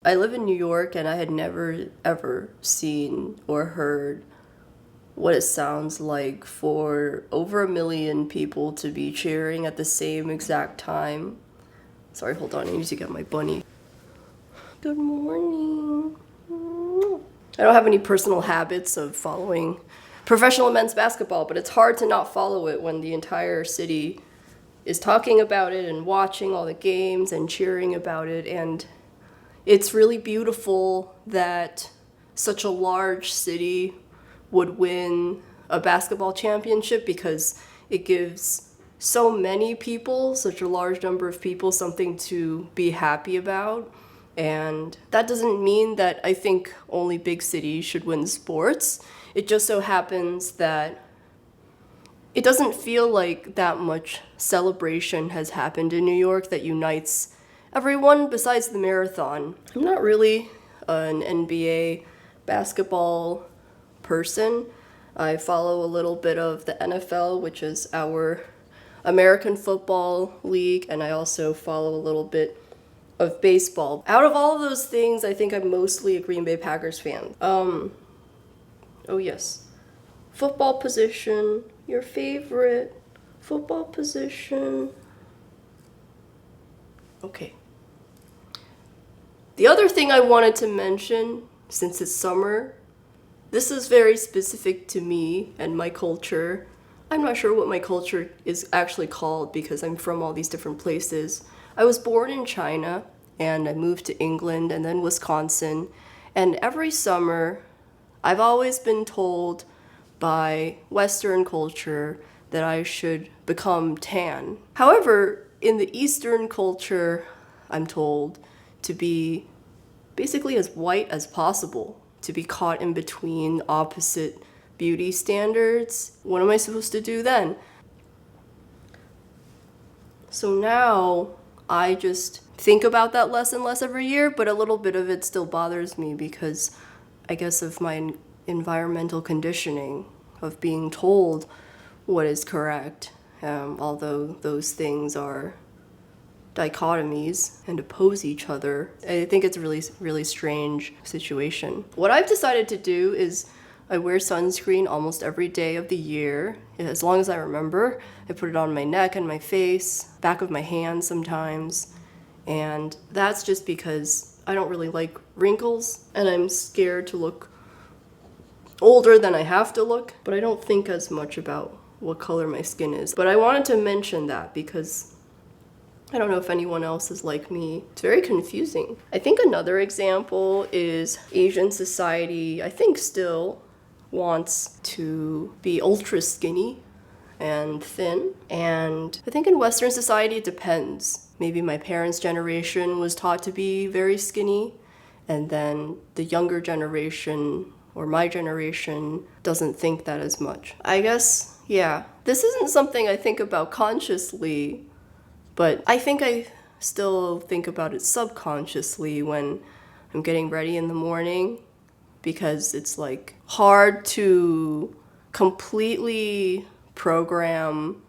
I live in New York and I had never ever seen or heard what it sounds like for over 1 million people to be cheering at the same exact time. Sorry, hold on, I need to get my bunny. Good morning. I don't have any personal habits of following professional men's basketball, but it's hard to not follow it when the entire city is talking about it and watching all the games and cheering about it. And it's really beautiful that such a large city would win a basketball championship because it gives so many people, such a large number of people, something to be happy about. And that doesn't mean that I think only big cities should win sports. It just so happens that it doesn't feel like that much celebration has happened in New York that unites everyone besides the marathon. I'm not really an NBA basketball person. I follow a little bit of the NFL, which is our American Football League, and I also follow a little bit of baseball. Out of all of those things, I think I'm mostly a Green Bay Packers fan. Oh yes. Football position, your favorite football position. Okay. The other thing I wanted to mention, since it's summer, this is very specific to me and my culture. I'm not sure what my culture is actually called because I'm from all these different places. I was born in China and I moved to England and then Wisconsin. And every summer, I've always been told by Western culture that I should become tan. However, in the Eastern culture, I'm told to be basically as white as possible, to be caught in between opposite beauty standards. What am I supposed to do then? So now I just think about that less and less every year, but a little bit of it still bothers me because I guess of my environmental conditioning of being told what is correct, although those things are dichotomies and oppose each other. I think it's a really strange situation. What I've decided to do is I wear sunscreen almost every day of the year. As long as I remember, I put it on my neck and my face, back of my hands sometimes. And that's just because I don't really like wrinkles and I'm scared to look older than I have to look, but I don't think as much about what color my skin is. But I wanted to mention that because I don't know if anyone else is like me. It's very confusing. I think another example is Asian society, I think still wants to be ultra skinny and thin. And I think in Western society it depends. Maybe my parents' generation was taught to be very skinny, and then the younger generation or my generation doesn't think that as much. I guess, yeah. This isn't something I think about consciously, but I think I still think about it subconsciously when I'm getting ready in the morning, because it's like hard to completely program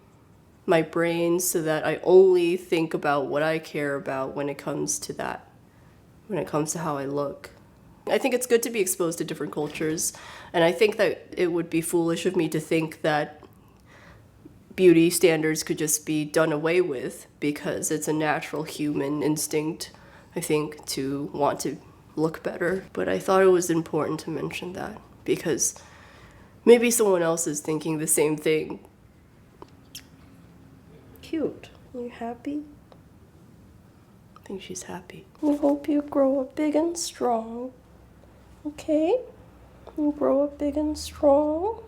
my brain so that I only think about what I care about when it comes to that, when it comes to how I look. I think it's good to be exposed to different cultures, and I think that it would be foolish of me to think that beauty standards could just be done away with because it's a natural human instinct, I think, to want to look better. But I thought it was important to mention that because maybe someone else is thinking the same thing. Cute. Are you happy? I think she's happy. I hope you grow up big and strong. Okay? You grow up big and strong.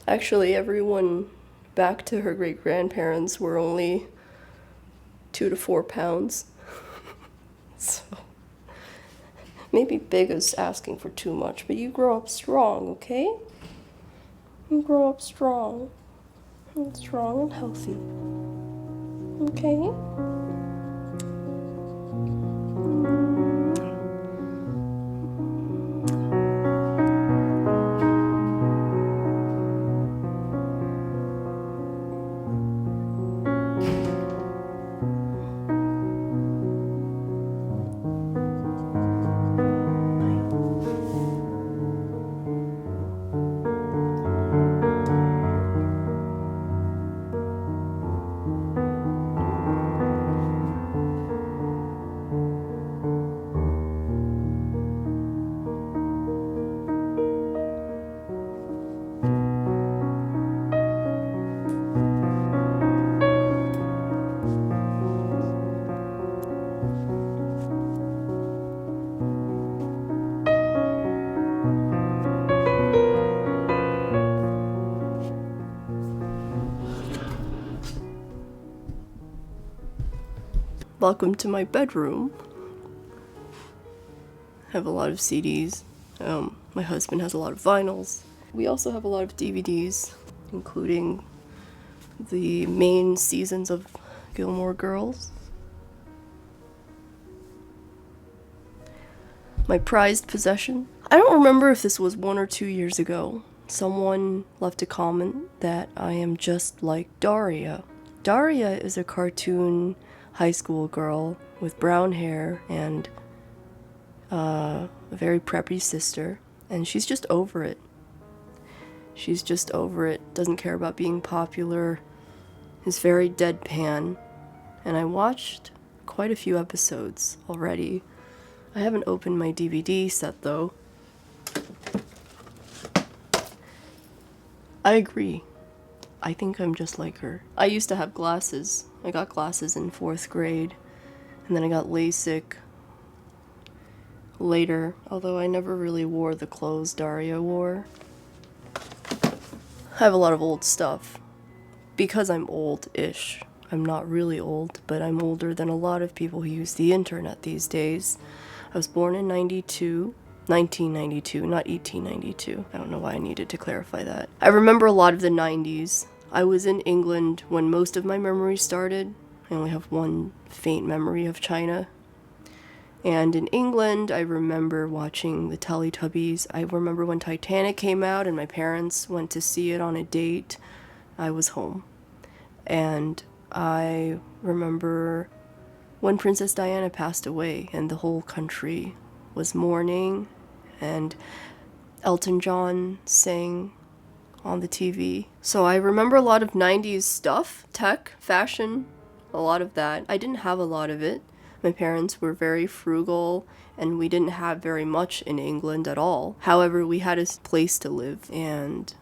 Actually, everyone back to her great-grandparents were only 2 to 4 pounds. So maybe big is asking for too much, but you grow up strong, okay? You grow up strong. And strong and healthy. Okay? Welcome to my bedroom. I have a lot of CDs. My husband has a lot of vinyls. We also have a lot of DVDs, including the main seasons of Gilmore Girls. My prized possession. I don't remember if this was 1 or 2 years ago. Someone left a comment that I am just like Daria. Daria is a cartoon high school girl with brown hair and a very preppy sister, and she's just over it. She's just over it, doesn't care about being popular, is very deadpan, and I watched quite a few episodes already. I haven't opened my DVD set though. I agree. I think I'm just like her. I used to have glasses. I got glasses in 4th grade, and then I got LASIK later, although I never really wore the clothes Daria wore. I have a lot of old stuff. Because I'm old-ish. I'm not really old, but I'm older than a lot of people who use the internet these days. I was born in 1992, not 1892. I don't know why I needed to clarify that. I remember a lot of the 90s. I was in England when most of my memories started. I only have one faint memory of China. And in England, I remember watching the Teletubbies. I remember when Titanic came out and my parents went to see it on a date. I was home. And I remember when Princess Diana passed away and the whole country was mourning, and Elton John sang on the TV. So I remember a lot of 90s stuff, tech, fashion, a lot of that. I didn't have a lot of it. My parents were very frugal, and we didn't have very much in England at all. However, we had a place to live and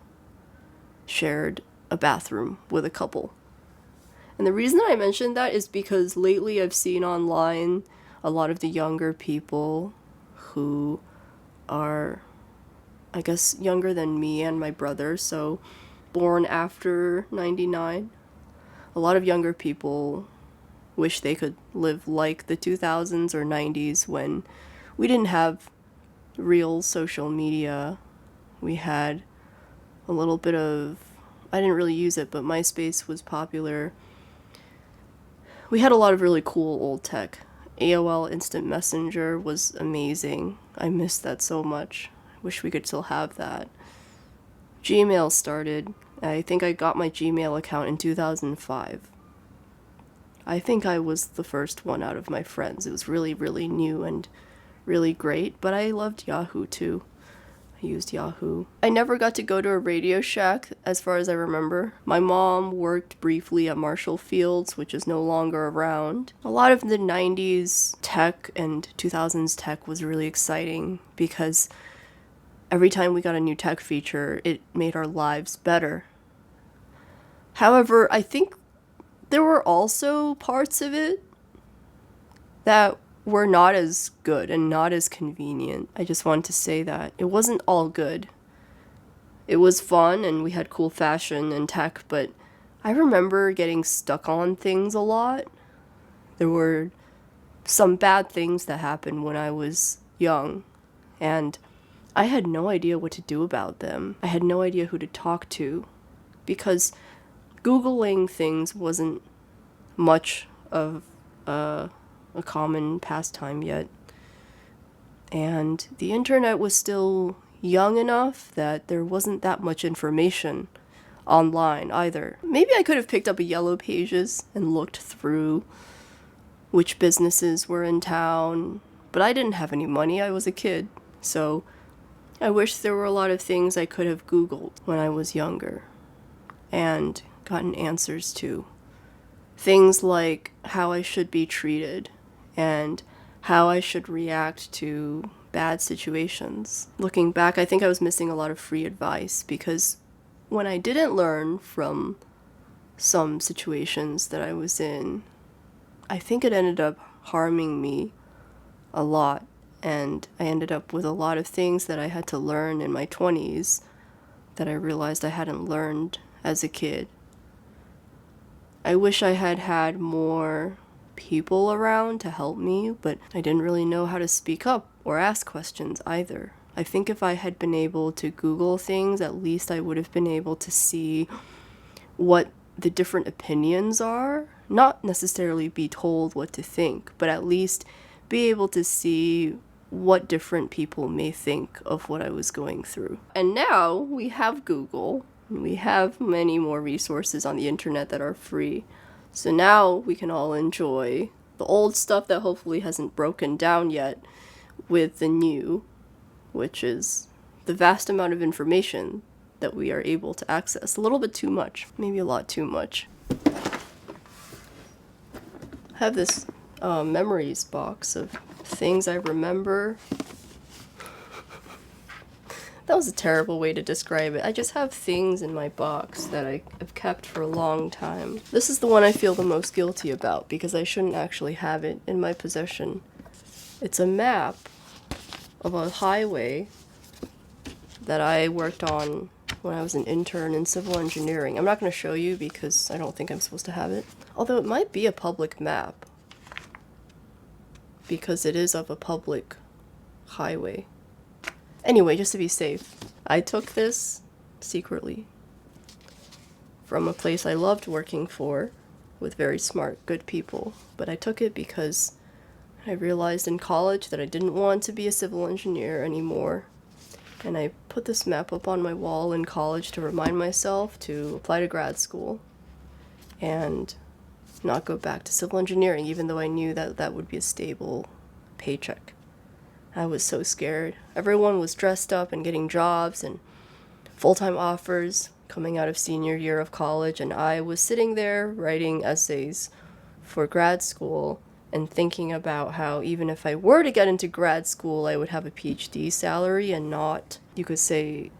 shared a bathroom with a couple. And the reason I mentioned that is because lately I've seen online a lot of the younger people who are, I guess, younger than me and my brother, so born after 99. A lot of younger people wish they could live like the 2000s or 90s when we didn't have real social media. We had a little bit of, I didn't really use it, but MySpace was popular. We had a lot of really cool old tech. AOL Instant Messenger was amazing. I miss that so much. I wish we could still have that. Gmail started. I think I got my Gmail account in 2005. I think I was the first one out of my friends. It was really, really new and really great, but I loved Yahoo too. I used Yahoo. I never got to go to a Radio Shack, as far as I remember. My mom worked briefly at Marshall Fields, which is no longer around. A lot of the 90s tech and 2000s tech was really exciting because every time we got a new tech feature, it made our lives better. However, I think there were also parts of it that were not as good and not as convenient. I just wanted to say that. It wasn't all good. It was fun and we had cool fashion and tech, but I remember getting stuck on things a lot. There were some bad things that happened when I was young, and I had no idea what to do about them. I had no idea who to talk to, because Googling things wasn't much of a common pastime yet. And the internet was still young enough that there wasn't that much information online either. Maybe I could have picked up a Yellow Pages and looked through which businesses were in town, but I didn't have any money. I was a kid, so I wish there were a lot of things I could have Googled when I was younger and gotten answers to. Things like how I should be treated and how I should react to bad situations. Looking back, I think I was missing a lot of free advice, because when I didn't learn from some situations that I was in, I think it ended up harming me a lot, and I ended up with a lot of things that I had to learn in my 20s that I realized I hadn't learned as a kid. I wish I had had more people around to help me, but I didn't really know how to speak up or ask questions either. I think if I had been able to Google things, at least I would have been able to see what the different opinions are. Not necessarily be told what to think, but at least be able to see what different people may think of what I was going through. And now we have Google, and we have many more resources on the internet that are free. So now we can all enjoy the old stuff that hopefully hasn't broken down yet with the new, which is the vast amount of information that we are able to access. A little bit too much, maybe a lot too much. I have this memories box of things I remember. That was a terrible way to describe it. I just have things in my box that I have kept for a long time. This is the one I feel the most guilty about because I shouldn't actually have it in my possession. It's a map of a highway that I worked on when I was an intern in civil engineering. I'm not going to show you because I don't think I'm supposed to have it. Although it might be a public map because it is of a public highway. Anyway, just to be safe, I took this secretly from a place I loved working for with very smart, good people. But I took it because I realized in college that I didn't want to be a civil engineer anymore. And I put this map up on my wall in college to remind myself to apply to grad school and not go back to civil engineering, even though I knew that that would be a stable paycheck. I was so scared. Everyone was dressed up and getting jobs and full-time offers coming out of senior year of college, and I was sitting there writing essays for grad school and thinking about how even if I were to get into grad school, I would have a PhD salary and not, you could say,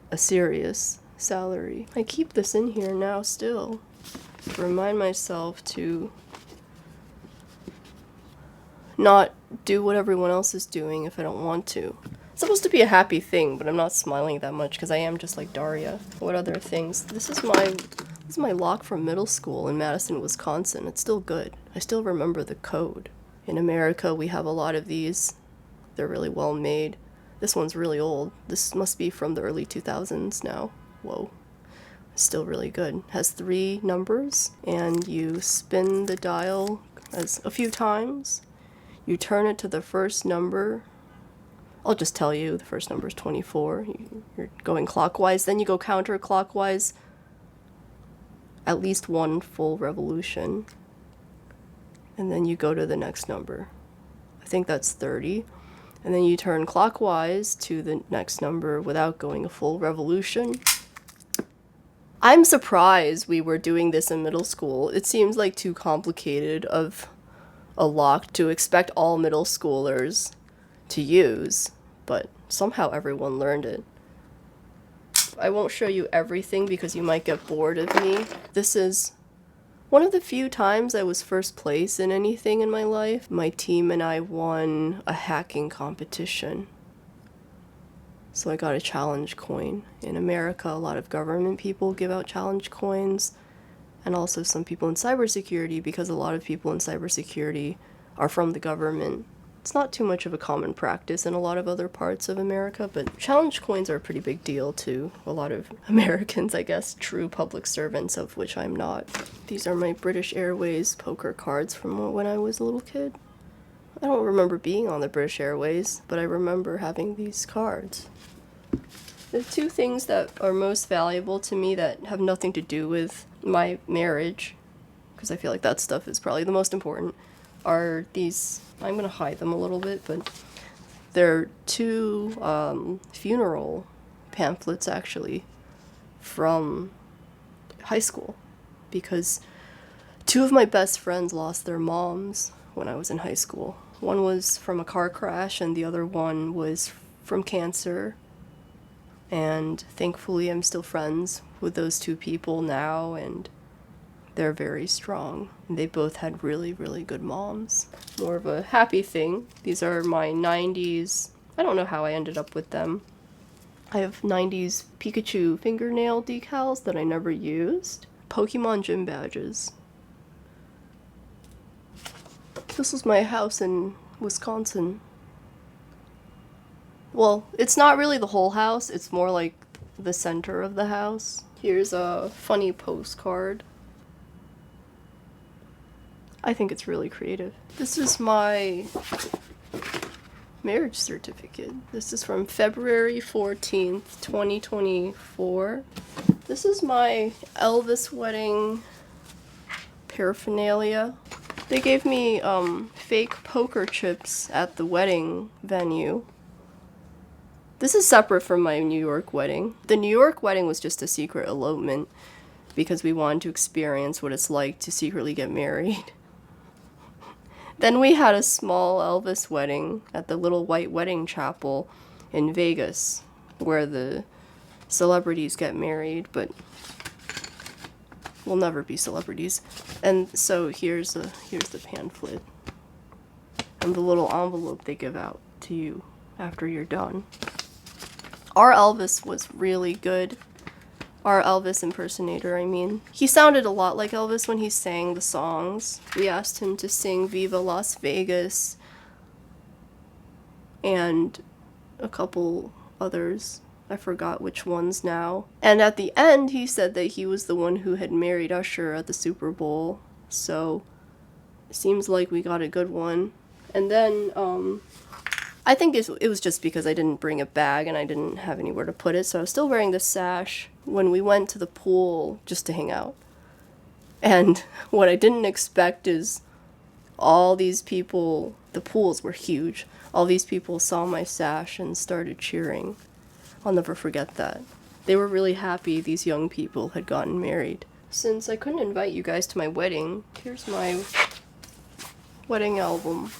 a serious salary. I keep this in here now still to remind myself to not do what everyone else is doing if I don't want to. It's supposed to be a happy thing, but I'm not smiling that much because I am just like Daria. What other things? This is my lock from middle school in Madison, Wisconsin. It's still good. I still remember the code. In America, we have a lot of these. They're really well made. This one's really old. This must be from the early 2000s now. Whoa. Still really good. Has 3 numbers, and you spin the dial as a few times. You turn it to the first number. I'll just tell you, the first number is 24. You're going clockwise, then you go counterclockwise at least 1 full revolution. And then you go to the next number. I think that's 30. And then you turn clockwise to the next number without going a full revolution. I'm surprised we were doing this in middle school. It seems like too complicated of a lock to expect all middle schoolers to use, but somehow everyone learned it. I won't show you everything because you might get bored of me. This is one of the few times I was first place in anything in my life. My team and I won a hacking competition. So I got a challenge coin. In America, a lot of government people give out challenge coins, and also some people in cybersecurity, because a lot of people in cybersecurity are from the government. It's not too much of a common practice in a lot of other parts of America, but challenge coins are a pretty big deal to a lot of Americans, I guess, true public servants, of which I'm not. These are my British Airways poker cards from when I was a little kid. I don't remember being on the British Airways, but I remember having these cards. The 2 things that are most valuable to me that have nothing to do with my marriage, because I feel like that stuff is probably the most important, are these. I'm going to hide them a little bit, but they're 2 funeral pamphlets, actually, from high school, because 2 of my best friends lost their moms when I was in high school. One was from a car crash, and the other one was from cancer. And thankfully, I'm still friends with those 2 people now, and they're very strong. They both had really, really good moms. More of a happy thing. These are my 90s. I don't know how I ended up with them. I have 90s Pikachu fingernail decals that I never used. Pokemon gym badges. This was my house in Wisconsin. Well, it's not really the whole house, it's more like the center of the house. Here's a funny postcard. I think it's really creative. This is my marriage certificate. This is from February 14th, 2024. This is my Elvis wedding paraphernalia. They gave me fake poker chips at the wedding venue. This is separate from my New York wedding. The New York wedding was just a secret elopement because we wanted to experience what it's like to secretly get married. Then we had a small Elvis wedding at the little white wedding chapel in Vegas where the celebrities get married, but we'll never be celebrities. And so here's the pamphlet and the little envelope they give out to you after you're done. Our Elvis was really good. Our Elvis impersonator, I mean. He sounded a lot like Elvis when he sang the songs. We asked him to sing Viva Las Vegas and a couple others. I forgot which ones now. And at the end, he said that he was the one who had married Usher at the Super Bowl. So, it seems like we got a good one. And then, I think it was just because I didn't bring a bag and I didn't have anywhere to put it, so I was still wearing the sash when we went to the pool just to hang out. And what I didn't expect is all these people, the pools were huge, all these people saw my sash and started cheering. I'll never forget that. They were really happy these young people had gotten married. Since I couldn't invite you guys to my wedding, here's my wedding album.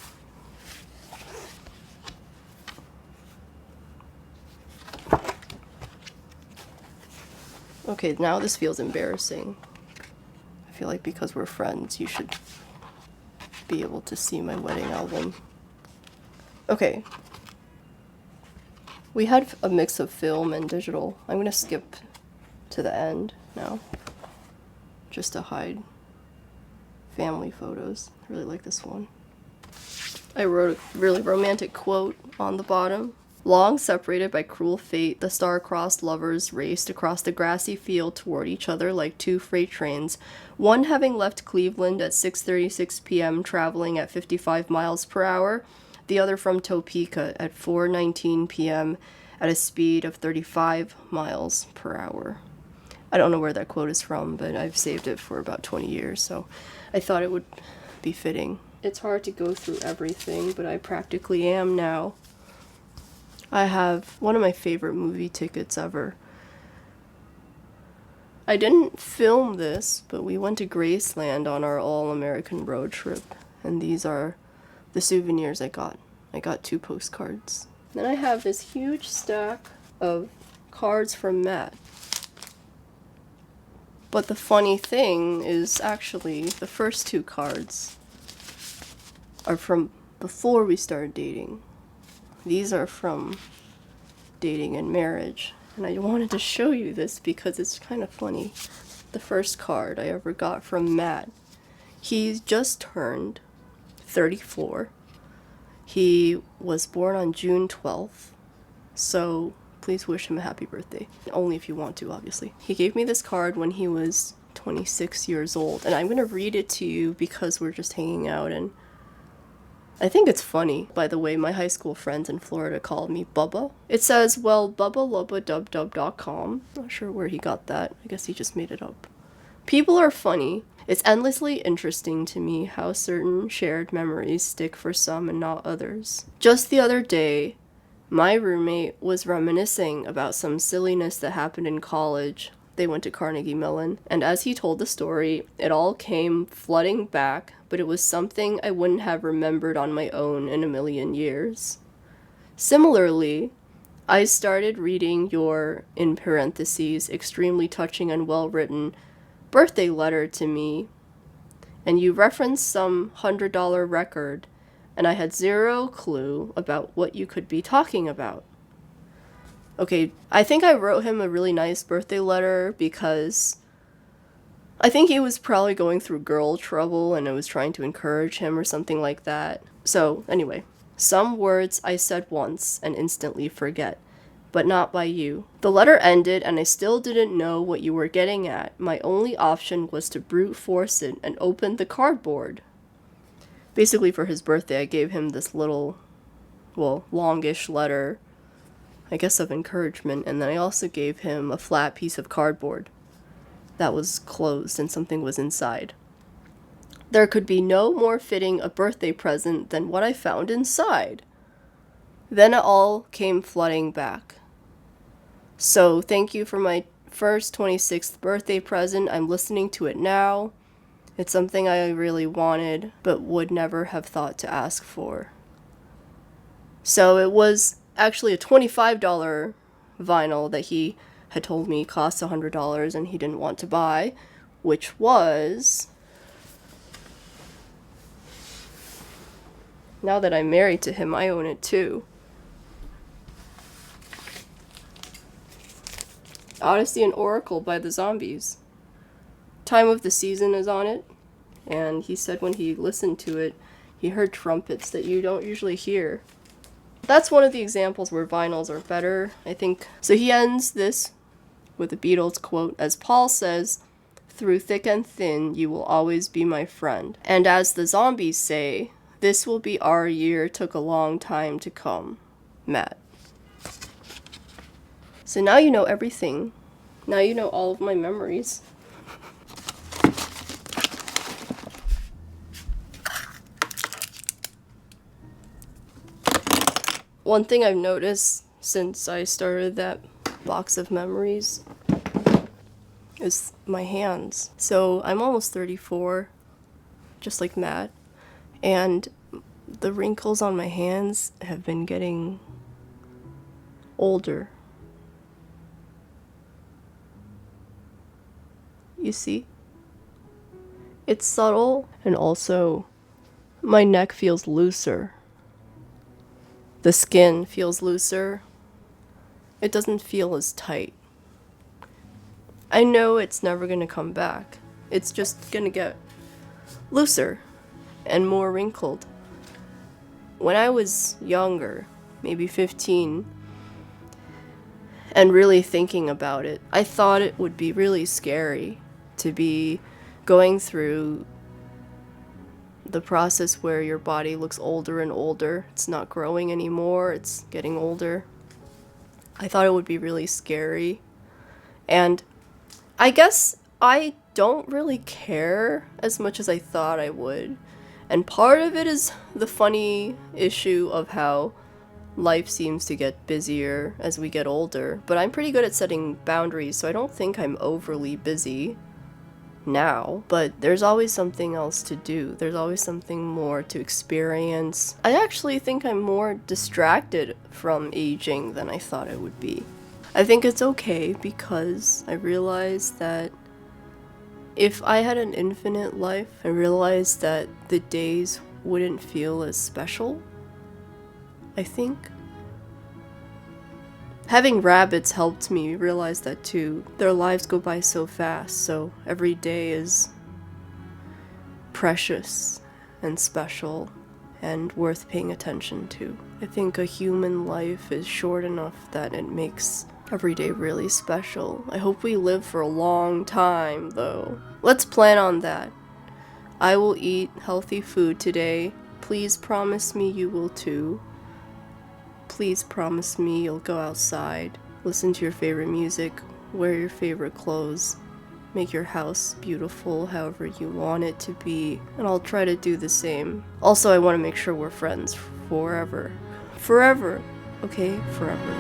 Okay, now this feels embarrassing. I feel like because we're friends, you should be able to see my wedding album. Okay. We had a mix of film and digital. I'm gonna skip to the end now, just to hide family photos. I really like this one. I wrote a really romantic quote on the bottom. Long separated by cruel fate, the star-crossed lovers raced across the grassy field toward each other like two freight trains, one having left Cleveland at 6:36 p.m. traveling at 55 miles per hour, the other from Topeka at 4:19 p.m. at a speed of 35 miles per hour. I don't know where that quote is from, but I've saved it for about 20 years, so I thought it would be fitting. It's hard to go through everything, but I practically am now. I have one of my favorite movie tickets ever. I didn't film this, but we went to Graceland on our all-American road trip, and these are the souvenirs I got. I got 2 postcards. Then I have this huge stack of cards from Matt. But the funny thing is actually the first 2 cards are from before we started dating. These are from dating and marriage, and I wanted to show you this because it's kind of funny. The first card I ever got from Matt. He just turned 34. He was born on June 12th, so please wish him a happy birthday. Only if you want to, obviously. He gave me this card when he was 26 years old, and I'm going to read it to you because we're just hanging out, and I think it's funny. By the way, my high school friends in Florida called me Bubba. It says, well, bubbalubadubdub.com. Not sure where he got that. I guess he just made it up. People are funny. It's endlessly interesting to me how certain shared memories stick for some and not others. Just the other day, my roommate was reminiscing about some silliness that happened in college. They went to Carnegie Mellon, and as he told the story, it all came flooding back, but it was something I wouldn't have remembered on my own in a million years. Similarly, I started reading your, in parentheses, extremely touching and well-written birthday letter to me, and you referenced some $100 record, and I had zero clue about what you could be talking about. Okay, I think I wrote him a really nice birthday letter because I think he was probably going through girl trouble and I was trying to encourage him or something like that. So, anyway, some words I said once and instantly forget, but not by you. The letter ended and I still didn't know what you were getting at. My only option was to brute force it and open the cardboard. Basically, for his birthday, I gave him this little, well, longish letter, I guess of encouragement, and then I also gave him a flat piece of cardboard that was closed and something was inside. There could be no more fitting a birthday present than what I found inside. Then it all came flooding back. So thank you for my first 26th birthday present. I'm listening to it now. It's something I really wanted, but would never have thought to ask for. So it was actually a $25 vinyl that he had told me cost $100 and he didn't want to buy, which was... Now that I'm married to him, I own it too. Odyssey and Oracle by the Zombies. Time of the Season is on it, and he said when he listened to it, he heard trumpets that you don't usually hear. That's one of the examples where vinyls are better, I think. So he ends this with a Beatles quote, as Paul says, "Through thick and thin, you will always be my friend." And as the Zombies say, "This will be our year, took a long time to come." Matt. So now you know everything. Now you know all of my memories. One thing I've noticed since I started that box of memories is my hands. So I'm almost 34, just like Matt, and the wrinkles on my hands have been getting older. You see? It's subtle, and also my neck feels looser. The skin feels looser. It doesn't feel as tight. I know it's never going to come back. It's just going to get looser and more wrinkled. When I was younger, maybe 15, and really thinking about it, I thought it would be really scary to be going through the process where your body looks older and older. It's not growing anymore, it's getting older. I thought it would be really scary. And I guess I don't really care as much as I thought I would. And part of it is the funny issue of how life seems to get busier as we get older. But I'm pretty good at setting boundaries, so I don't think I'm overly busy now, but there's always something else to do. There's always something more to experience. I actually think I'm more distracted from aging than I thought I would be. I think it's okay because I realized that if I had an infinite life, I realized that the days wouldn't feel as special, I think. Having rabbits helped me realize that too. Their lives go by so fast, so every day is precious and special and worth paying attention to. I think a human life is short enough that it makes every day really special. I hope we live for a long time, though. Let's plan on that. I will eat healthy food today. Please promise me you will too. Please promise me you'll go outside, listen to your favorite music, wear your favorite clothes, make your house beautiful however you want it to be, and I'll try to do the same. Also, I want to make sure we're friends forever. Forever. Okay? Forever.